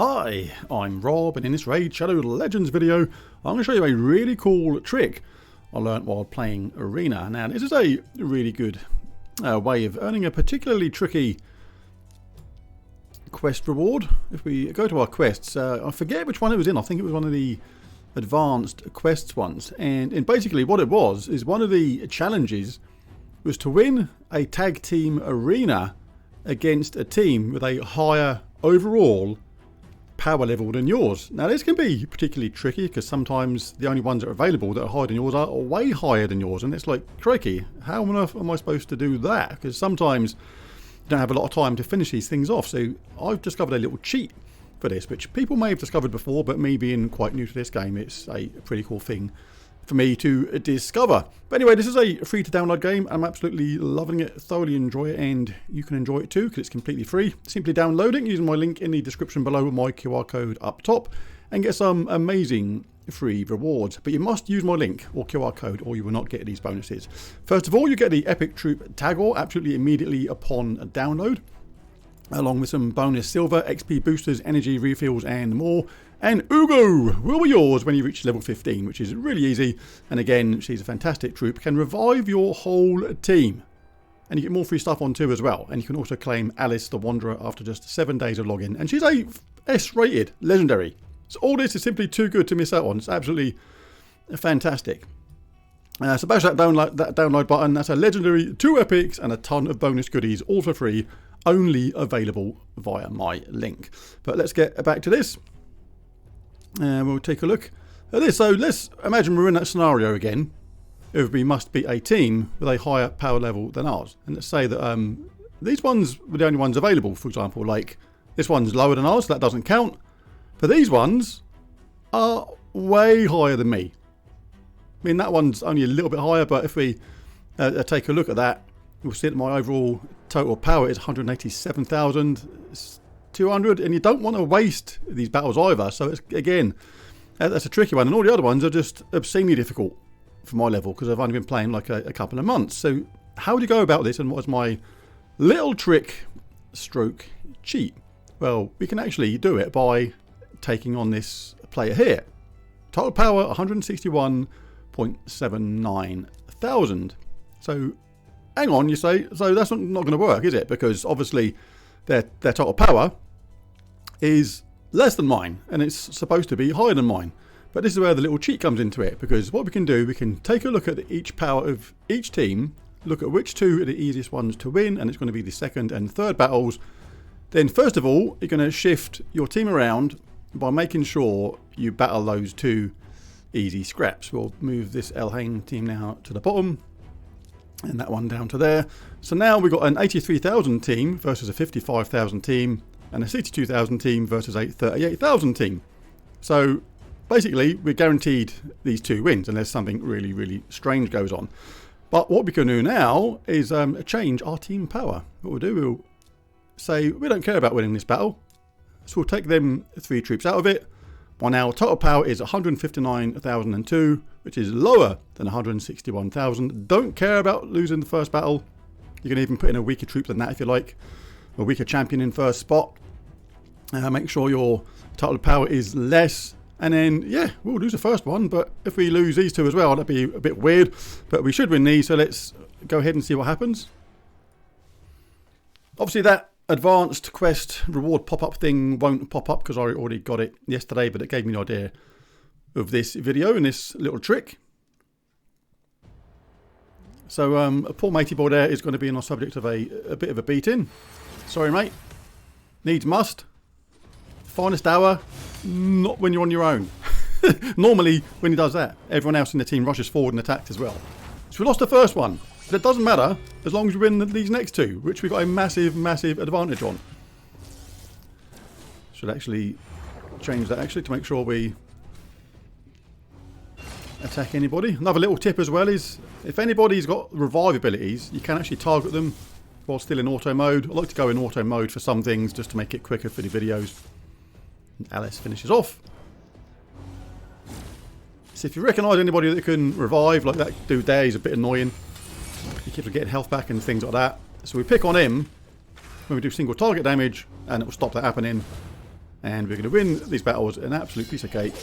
Hi, I'm Rob, and in this Raid Shadow Legends video, I'm going to show you a really cool trick I learnt while playing Arena. Now, this is a really good way of earning a particularly tricky quest reward. If we go to our quests, I forget which one it was in. I think it was one of the advanced quests ones. And basically what it was is one of the challenges was to win a tag team arena against a team with a higher overall power level than yours. Now this can be particularly tricky because sometimes the only ones that are available that are higher than yours are way higher than yours, and it's like, crikey, how on earth am I supposed to do that? Because sometimes you don't have a lot of time to finish these things off. So I've discovered a little cheat for this, which people may have discovered before, but me being quite new to this game, it's a pretty cool thing for me to discover. But anyway, this is a free to download game. I'm absolutely loving it, thoroughly enjoy it, and you can enjoy it too because it's completely free. Simply download it using my link in the description below with my QR code up top and get some amazing free rewards. But you must use my link or QR code or you will not get these bonuses. First of all, you get the Epic Troop Tag Ore absolutely immediately upon download, along with some bonus silver, XP boosters, energy refills and more. And Ugo will be yours when you reach level 15, which is really easy. And again, she's a fantastic troop, can revive your whole team. And you get more free stuff on too as well. And you can also claim Alice the Wanderer after just 7 days of login. And she's a S-rated legendary. So all this is simply too good to miss out on. It's absolutely fantastic. So bash that download button. That's a legendary, 2 epics and a ton of bonus goodies, all for free. Only available via my link. But let's get back to this. And we'll take a look at this. So let's imagine we're in that scenario again. We must be a team with a higher power level than ours. And let's say that these ones were the only ones available, for example. Like this one's lower than ours, so that doesn't count. But these ones are way higher than me. I mean, that one's only a little bit higher, but if we take a look at that, we'll see that my overall total power is 187,200, and you don't want to waste these battles either. So it's, again, that's a tricky one, and all the other ones are just obscenely difficult for my level because I've only been playing like a couple of months. So how do you go about this, and what is my little trick stroke cheat? Well, we can actually do it by taking on this player here. Total power 161.79 thousand. So hang on, you say, so that's not going to work, is it? Because obviously their total power is less than mine, and it's supposed to be higher than mine. But this is where the little cheat comes into it, because what we can do, we can take a look at each power of each team, look at which two are the easiest ones to win, and it's going to be the second and third battles. Then first of all, you're going to shift your team around by making sure you battle those two easy scraps. We'll move this Elhain team now to the bottom, and that one down to there. So now we've got an 83,000 team versus a 55,000 team, and a 62,000 team versus a 38,000 team. So basically we're guaranteed these 2 wins unless something really, really strange goes on. But what we can do now is change our team power. What we'll do, we'll say we don't care about winning this battle. So we'll take them 3 troops out of it. Well, now total power is 159,002, which is lower than 161,000. Don't care about losing the first battle. You can even put in a weaker troop than that if you like. A weaker champion in first spot. Make sure your total power is less. And then, yeah, we'll lose the first one. But if we lose these 2 as well, that'd be a bit weird. But we should win these, so let's go ahead and see what happens. Obviously that advanced quest reward pop-up thing won't pop up because I already got it yesterday, but it gave me an idea of this video and this little trick. So a poor matey boy there is going to be on the subject of a bit of a beating. Sorry mate, needs must. Finest hour, not when you're on your own. Normally when he does that, everyone else in the team rushes forward and attacks as well. So we lost the first one. But it doesn't matter as long as we win these next 2, which we've got a massive, massive advantage on. Should actually change that actually to make sure we attack anybody. Another little tip as well is if anybody's got revive abilities, you can actually target them while still in auto mode. I like to go in auto mode for some things just to make it quicker for the videos. And Alice finishes off. So if you recognise anybody that can revive, like that dude there, he's a bit annoying. He keeps getting health back and things like that. So we pick on him when we do single target damage, and it will stop that happening. And we're going to win these battles an absolute piece of cake.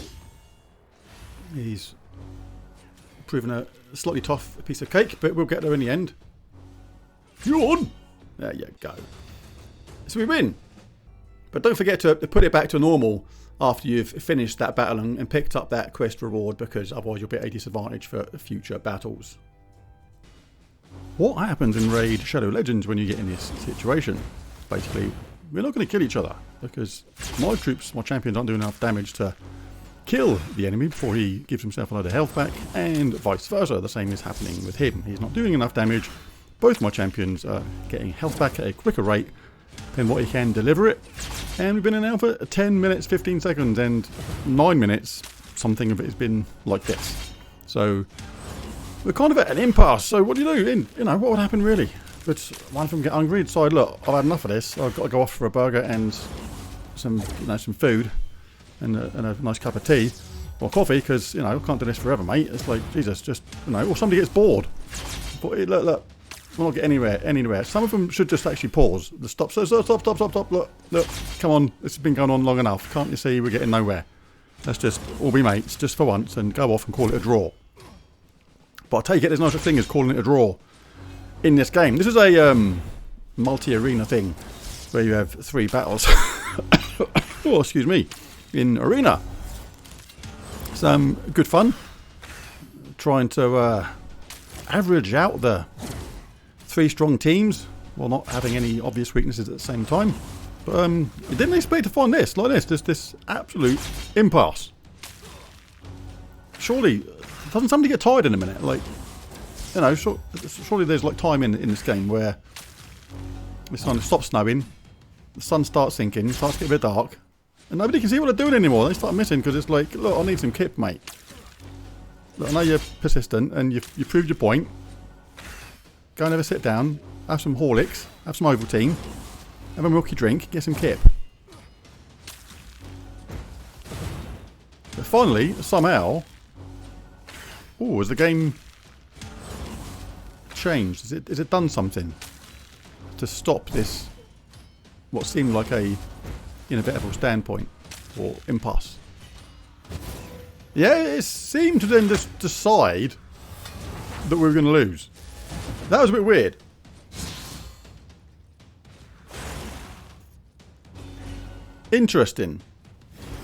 He's proven a slightly tough piece of cake, but we'll get there in the end. Yawn! There you go. So we win. But don't forget to put it back to normal after you've finished that battle and picked up that quest reward, because otherwise you'll be at a disadvantage for future battles. What happens in Raid Shadow Legends when you get in this situation? Basically, we're not going to kill each other, because my troops, my champions, aren't doing enough damage to kill the enemy before he gives himself a load of health back, and vice versa. The same is happening with him. He's not doing enough damage. Both my champions are getting health back at a quicker rate than what he can deliver it. And we've been in now for 10 minutes, 15 seconds, and 9 minutes, something of it has been like this. So we're kind of at an impasse. So what do you do? You know, what would happen really? But one of them get hungry, decide, look, I've had enough of this. I've got to go off for a burger and some, some food and a nice cup of tea or coffee, because, I can't do this forever, mate. It's like, Jesus, just, or somebody gets bored. But look, we'll not get anywhere. Some of them should just actually pause. The stop, stop. Look, come on. This has been going on long enough. Can't you see we're getting nowhere? Let's just all be mates, just for once, and go off and call it a draw. But I take it there's no such thing as calling it a draw in this game. This is a multi-arena thing where you have 3 battles. Oh, excuse me. In arena. Some good fun. Trying to average out the 3 strong teams while not having any obvious weaknesses at the same time. But you didn't expect to find this like this. This absolute impasse. Surely, doesn't somebody get tired in a minute? Like, surely there's like time in this game where the sun stops snowing, the sun starts sinking, starts to get a bit dark, and nobody can see what they're doing anymore. They start missing because it's like, look, I need some kip, mate. Look, I know you're persistent and you've proved your point. Go and have a sit down, have some Horlicks, have some Ovaltine, have a milky drink, get some kip. But finally, somehow, has the game changed? Has it done something to stop this, what seemed like a inevitable standpoint or impasse? Yeah, it seemed to then just decide that we were going to lose. That was a bit weird. Interesting.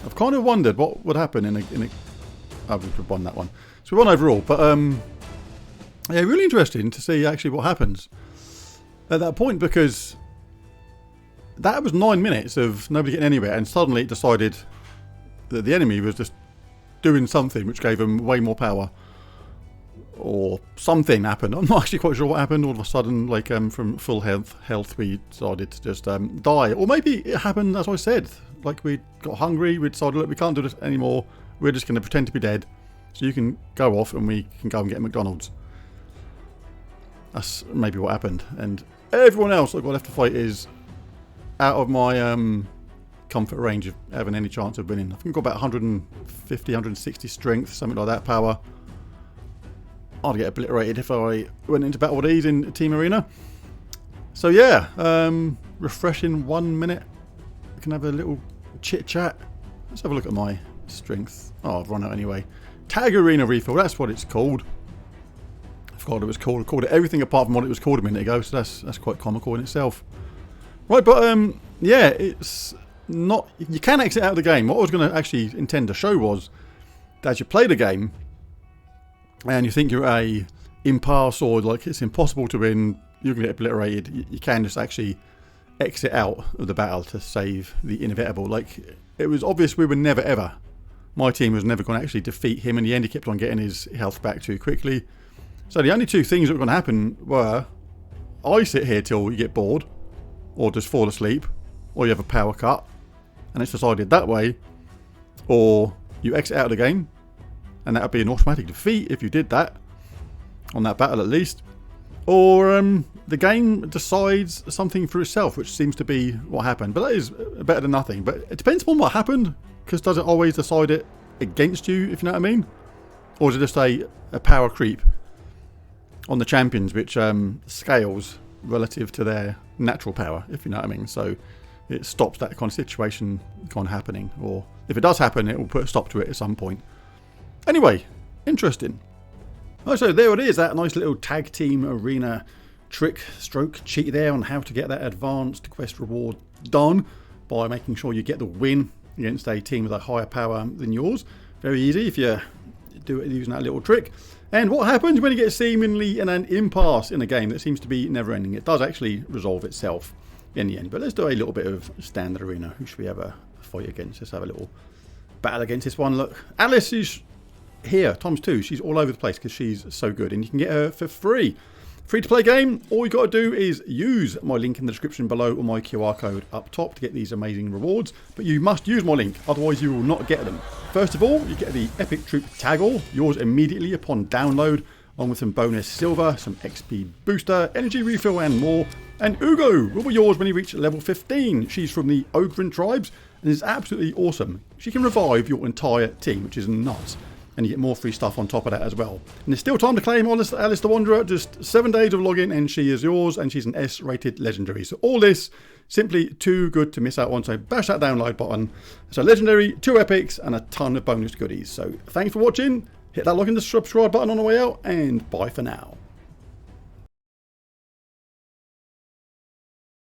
I've kind of wondered what would happen in a oh, we've won that one. So we won overall, but yeah, really interesting to see actually what happens at that point, because that was 9 minutes of nobody getting anywhere, and suddenly it decided that the enemy was just doing something which gave them way more power, or something happened. I'm not actually quite sure what happened. All of a sudden, like from full health, we decided to just die, or maybe it happened as I said. Like we got hungry, we decided, look, we can't do this anymore. We're just going to pretend to be dead, so you can go off and we can go and get McDonald's. That's maybe what happened, and everyone else I've got left to fight is out of my comfort range of having any chance of winning. I think I've got about 150, 160 strength, something like that, power. I'd get obliterated if I went into battle with these in Team Arena. So yeah, refreshing 1 minute. We can have a little chit chat. Let's have a look at my strength. Oh, I've run out anyway. Tag Arena Refill, that's what it's called. I forgot what it was called. I called it everything apart from what it was called a minute ago, so that's quite comical in itself. Right, but yeah, it's not. You can exit out of the game. What I was going to actually intend to show was that as you play the game and you think you're a impasse or like it's impossible to win, you're going to get obliterated, you can just actually exit out of the battle to save the inevitable. Like, it was obvious we were never ever, my team was never going to actually defeat him. In the end, he kept on getting his health back too quickly. So the only 2 things that were going to happen were I sit here till you get bored, or just fall asleep, or you have a power cut, and it's decided that way, or you exit out of the game, and that would be an automatic defeat if you did that, on that battle at least, or the game decides something for itself, which seems to be what happened. But that is better than nothing. But it depends on what happened, because does it always decide it against you, if you know what I mean? Or is it just a power creep on the champions, which scales relative to their natural power, if you know what I mean? So it stops that kind of situation kind of happening. Or if it does happen, it will put a stop to it at some point. Anyway, interesting. Oh, so there it is, that nice little tag team arena trick stroke cheat there on how to get that advanced quest reward done by making sure you get the win against a team with a higher power than yours. Very easy if you do it using that little trick. And what happens when you get seemingly in an impasse in a game that seems to be never ending? It does actually resolve itself in the end. But let's do a little bit of standard arena. Who should we have a fight against? Let's have a little battle against this one. Look, Alice is here ×2. She's all over the place because she's so good, and you can get her for free. Free to play game. All you got to do is use my link in the description below or my QR code up top to get these amazing rewards, but you must use my link, otherwise you will not get them. First of all, you get the Epic Troop Taggle, yours immediately upon download, along with some bonus silver, some XP booster, energy refill and more. And Ugo will be yours when you reach level 15. She's from the Ogren tribes and is absolutely awesome. She can revive your entire team, which is nuts. And you get more free stuff on top of that as well. And there's still time to claim Alice the Wanderer. Just 7 days of login and she is yours. And she's an S-rated legendary. So all this, simply too good to miss out on. So bash that download button. So legendary, 2 epics, and a ton of bonus goodies. So thanks for watching. Hit that like and the subscribe button on the way out. And bye for now.